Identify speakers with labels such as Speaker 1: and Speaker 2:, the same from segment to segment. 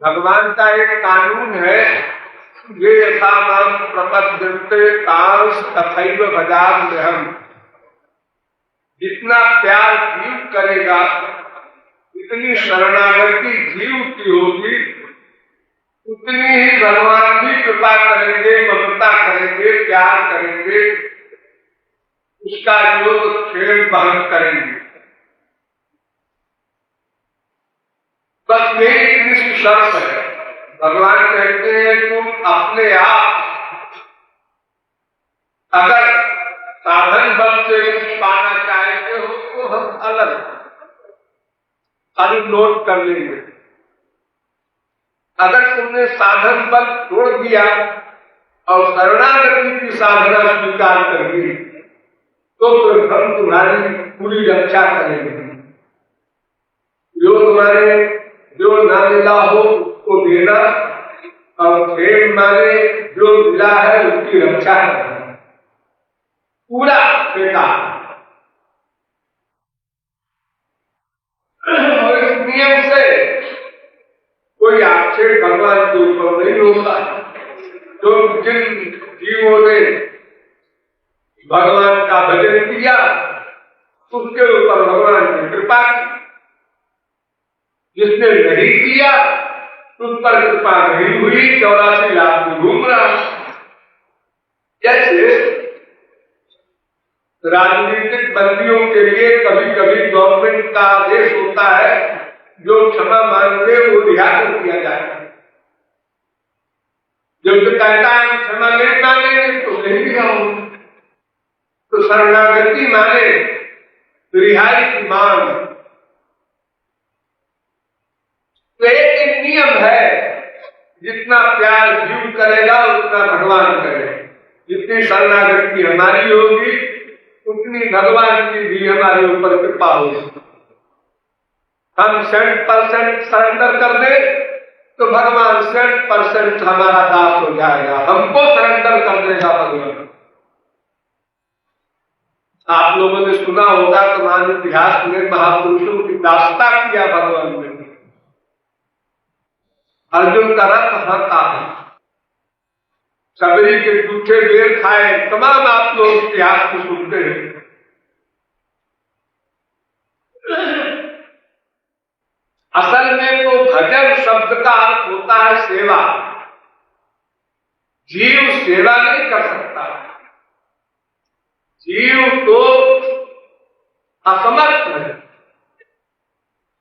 Speaker 1: भगवान का एक कानून है, ये यथा माम प्रपद्यन्ते तांस तथैव भजाम्यहम्। जितना प्यार जीव करेगा, इतनी शरणागति जीव की होगी, उतनी ही भगवान भी कृपा करेंगे, ममता करेंगे, प्यार करेंगे, उसका योग खेल बहन करेंगे। बस यही इतनी सी शर्त है। भगवान कहते हैं तुम अपने आप अगर साधन बल से कुछ पाना चाहते हो तो हम अलग खाली नोट कर लेंगे। अगर तुमने साधन बल छोड़ दिया और शरणागति की साधना स्वीकार कर दी तो फिर हम तुम्हारी पूरी रक्षा करेंगे। जो तुम्हारे जो न मिला हो उसको देना और खेल मारे जो मिला है उसकी रक्षा करना, पूरा ठेका। और इस नियम से कोई आक्षेप भगवान के ऊपर नहीं होता। जो जिन जीवों ने भगवान का भजन किया उसके ऊपर भगवान ने कृपा की, जिसने नहीं किया उस पर कृपा नहीं हुई, 84 लाख में घूम रहा। जैसे राजनीतिक बंदियों के लिए कभी कभी गवर्नमेंट का आदेश होता है जो क्षमा मांगे वो रिहा कर दिया जाए। जब तो कहता है क्षमा नहीं मांगे तो नहीं रिहा हो। तो शरणागति माने रिहाई की मांग। तो एक नियम है, जितना प्यार जीव करेगा उतना भगवान करेगा। जितनी शरणागति हमारी होगी उतनी भगवान की भी हमारे ऊपर कृपा होगी। हम 100% सरेंडर कर दे तो भगवान 100% हमारा दास हो जाएगा, हमको सरेंडर कर देगा भगवान। आप लोगों ने सुना होगा तुम्हारे इतिहास में महापुरुषों की दास्ता किया भगवान ने। अर्जुन का रथ हाँका, सबरी के जूठे बेर खाए, तमाम आप लोग इतिहास को सुनते हैं। असल में तो भजन शब्द का अर्थ होता है सेवा। जीव सेवा नहीं कर सकता, जीव तो असमर्थ है।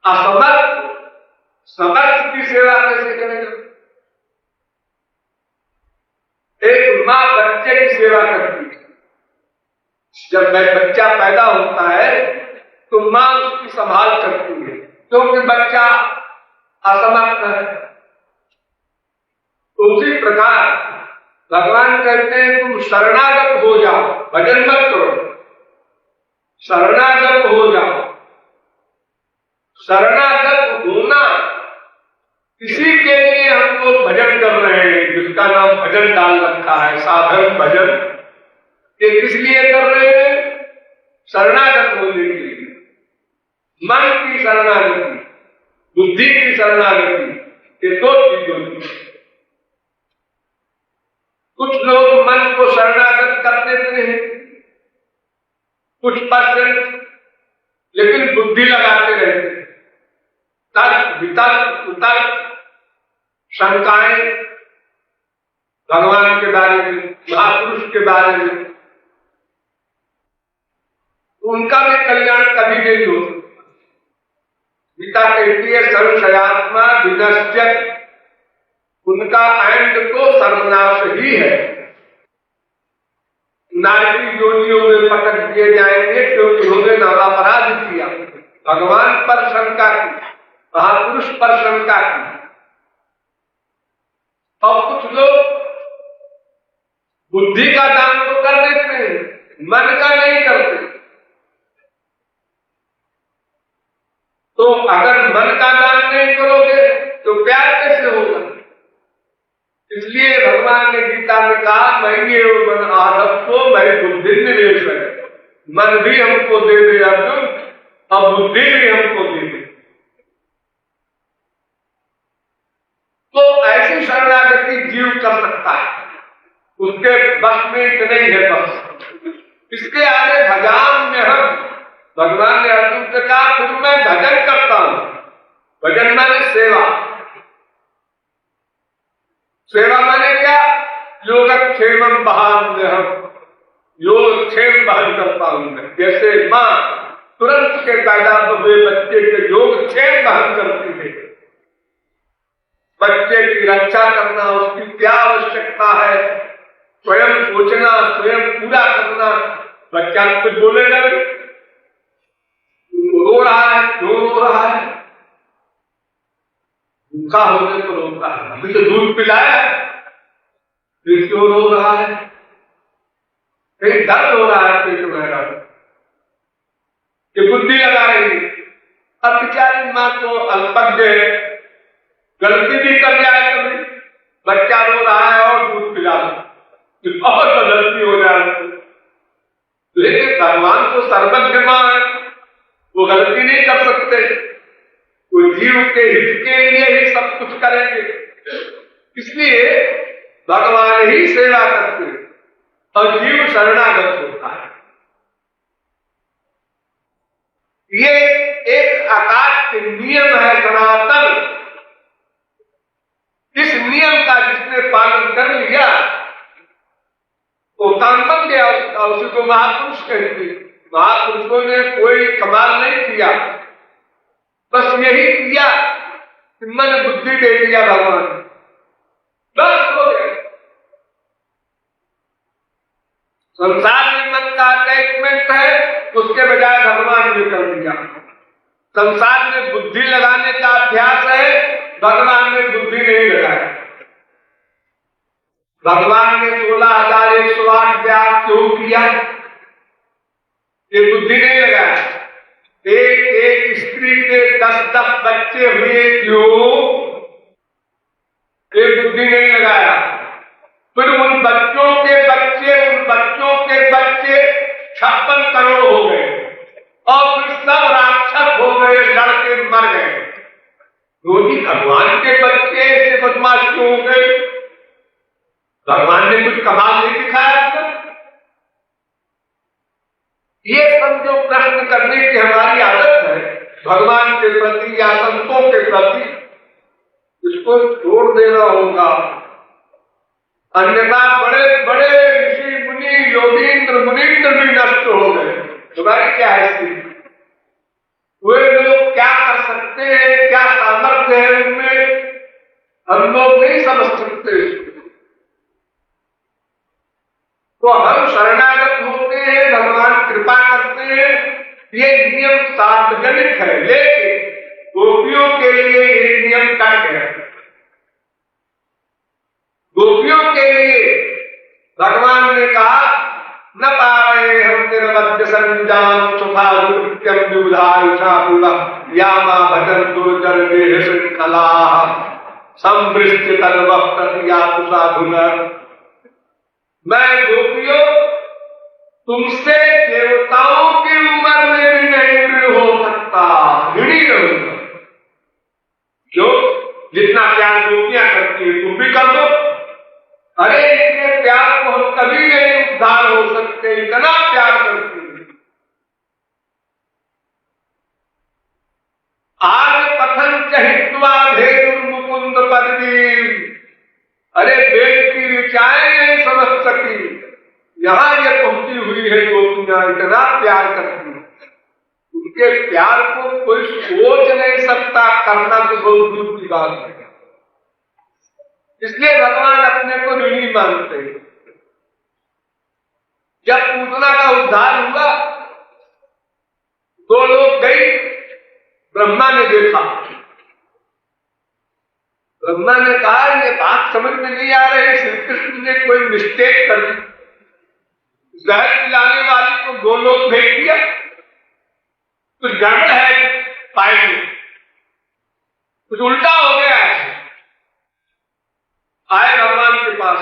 Speaker 1: असमर्थ समर्थ की सेवा कैसे करेगा? एक माँ बच्चे की सेवा करती है। जब बच्चा पैदा होता है तो माँ उसकी संभाल करती है, क्योंकि बच्चा असमर्थ है। तो उसी प्रकार भगवान कहते हैं तुम शरणागत हो जाओ, भजन मत करो, शरणागत हो जाओ। शरणागत होना इसी के लिए हम लोग भजन कर रहे हैं, जिसका नाम भजन डाल रखा है, साधन भजन। ये किस लिए कर रहे हैं? शरणागत होने के लिए। मन की शरणागति, बुद्धि की शरणागति, ये दो चीजों की। कुछ लोग मन को शरणागत कर देते हैं कुछ परसेंट, लेकिन बुद्धि लगाते रहते हैं। तर्क वितर्क उतर्क शंकाएं भगवान के बारे में, महापुरुष के बारे में, उनका भी कल्याण कभी नहीं हो। गीता कहती है संशयात्मा विनश्यत्, उनका एंड तो सर्वनाश ही है। नारी योनियों में पटक दिए जाएंगे क्योंकि उन्होंने अपराध किया। भगवान पर शंका की, महापुरुष पर शंका की। और कुछ लोग बुद्धि का दान तो कर देते हैं, मन का नहीं करते। तो अगर मन का दान नहीं करोगे तो प्यार कैसे होगा? इसलिए भगवान ने गीता में कहा मैं मन आधत्तो मैं बुद्धि निवेश है। मन भी हमको दे दे अर्जुन, और बुद्धि भी हमको दे दे। गति जीव कर सकता है, उसके बस में नहीं है बस। इसके आगे भजन में हम, भगवान ने अर्जुन से कहा फिर मैं भजन करता हूं। भजन माने सेवा। सेवा माने क्या? योगक्षेमम बहान हम, योगक्षेम बहन करता हूं मैं। जैसे मां तुरंत के पैदा हुए बच्चे के योगक्षेम बहन करती है, बच्चे की रक्षा करना, उसकी क्या आवश्यकता है, स्वयं सोचना, स्वयं पूरा करना। बच्चा कुछ बोलेगा नहीं, रो रहा है, क्यों रो रहा है? भूखा होने को रोता है, अभी तो दूध पिलाया, फिर क्यों रो रहा है? कहीं दर्द हो रहा है पेट में, कि बुद्धि लगाएगी। अब बेचारी मां तो अल्पज्ञ है, गलती भी कर जाए कभी, बच्चा रो रहा है और दूध पिला दो, और गलती हो जाए। लेकिन भगवान तो सर्वज्ञ मां है, वो गलती नहीं कर सकते, वो जीव के हित के लिए ही सब कुछ करेंगे। इसलिए भगवान ही सेवा करते हैं और जीव शरणागत होता है। ये एक आकाश के नियम है सनातन। इस नियम का जिसने पालन कर लिया वो काम बन गया, उसी को महापुरुष कहते। महापुरुषों ने कोई कमाल नहीं किया, बस यही किया कि मन बुद्धि दे दिया भगवान, बस हो गया। संसार में मन का अटैचमेंट है, उसके बजाय भगवान ने कर दिया। संसार में बुद्धि लगाने का अभ्यास है, भगवान ने बुद्धि नहीं लगाया। भगवान ने 16,108 व्यास क्यों किया? ये बुद्धि नहीं लगाया। एक एक स्त्री के 10-10 बच्चे हुए क्यों? ये बुद्धि नहीं लगाया। फिर उन बच्चों के बच्चे 56 करोड़ हो गए और फिर सब राक्षस हो गए, लड़के मर गए। रोजी भगवान के बच्चे ऐसे बदमाश क्यों हो गए? भगवान ने कुछ कमाल नहीं दिखाया। ये सब जो प्रश्न करने की हमारी आदत है भगवान के प्रति या संतों के प्रति, इसको छोड़ देना होगा। अन्यथा बड़े बड़े ऋषि मुनि, योगींद्र मुनींद्र भी नष्ट हो गए। तुम्हारी क्या है स्थिति? वे लोग क्या कर सकते हैं, क्या सामर्थ्य है उनमें, हम लोग नहीं समझ सकते। तो हम शरणागत होते हैं, भगवान कृपा करते हैं। ये नियम सार्वजनिक है, लेकिन गोपियों के लिए ये नियम कट गया। गोपियों के लिए भगवान ने कहा न पाए हम निर्वध्य संजान सुखा कृत्यम विबुधायुषा पूर्व यामा भजन दुर्जन देह श्रृंखला संवृष्टि तन्वः प्रतियातुषा धुनर। मैं गोपियों तुमसे देवताओं की उम्र में भी नहीं ऋण हो सकता, ऋणी रहूंगा। जो जितना प्यार गोपियां करती है तुम भी कर दो। अरे इतने प्यार को हम कभी नहीं उद्धार हो सकते, इतना प्यार करती है। आज पथन चहित्वा भेदुर मुकुंद पदवी। अरे वेद की ऋचाएं नहीं समझ सकी, यहां ये पहुंची हुई है। गोपियां इतना प्यार करती है, उनके प्यार को कोई सोच नहीं सकता, करना तो बहुत दूर की बात है। इसलिए भगवान अपने को ऋणी मानते हैं। जब पूतना का उद्धार हुआ, 2 लोग गई, ब्रह्मा ने देखा। ब्रह्मा ने कहा ये बात समझ में नहीं आ रही, श्री कृष्ण ने कोई मिस्टेक कर दी, जहर पिलाने वाली को 2 लोग भेज दिया, कुछ गड़बड़ है पाए में, कुछ उल्टा हो गया है। आए भगवान के पास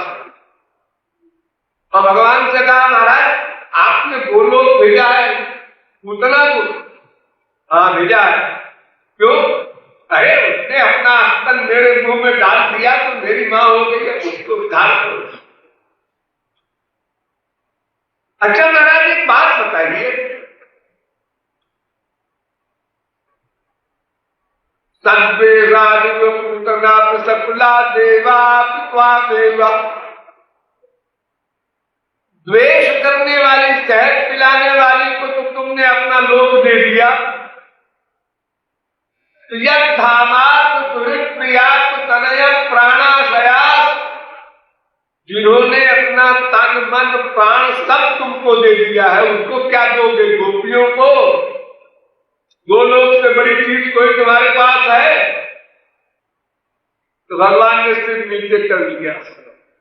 Speaker 1: और भगवान से कहा महाराज आपने 2 लोग भेजा है, पूतना को? हाँ भेजा है। क्यों? अरे उसने अपना हस्त बर्तन मेरे मुंह में डाल दिया तो मेरी माँ हो गई है, उसको उद्धार करो। अच्छा महाराज एक बात बताइए, सर्वे राजव पुतना प्रसकुला देवा पित्वा देवा, द्वेष करने वाली, शहद पिलाने वाली को तो तुमने अपना लोक दे दिया, यद्धामात् सुहृत्प्रियात् तनय प्राणाशयात्, जिन्होंने अपना तन मन प्राण सब तुमको दे दिया है, उसको क्या दोगे? गोपियों को? गोलोक से बड़ी चीज कोई तुम्हारे पास है? तो भगवान ने सिर नीचे कर लिया,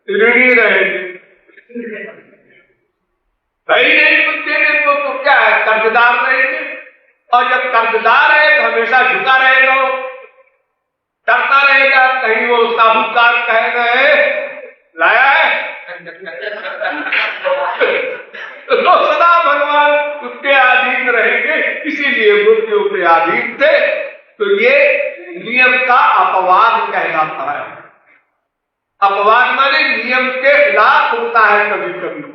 Speaker 1: ऋणी रहेंगे भाई, नहीं कुछ देने को तो क्या है, कर्जदार रहेंगे। और जब कर्जदार है तो हमेशा झुका रहेगा, डरता रहेगा कहीं वो साहूकार कह रहे लाया है तो सदा भगवान उसके अधीन रहेंगे, इसीलिए गोपियों के अधीन थे। तो ये नियम का अपवाद कहलाता है। अपवाद माने नियम के खिलाफ होता है कभी कभी।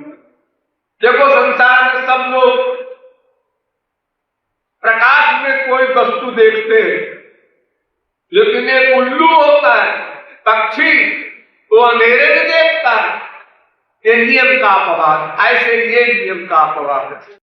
Speaker 1: देखो संसार में सब लोग प्रकाश में कोई वस्तु देखते हैं, लेकिन एक उल्लू होता है पक्षी, वो अंधेरे में देखता है। ये नियम का अपवाद, ऐसे ये नियम का अपवाद है।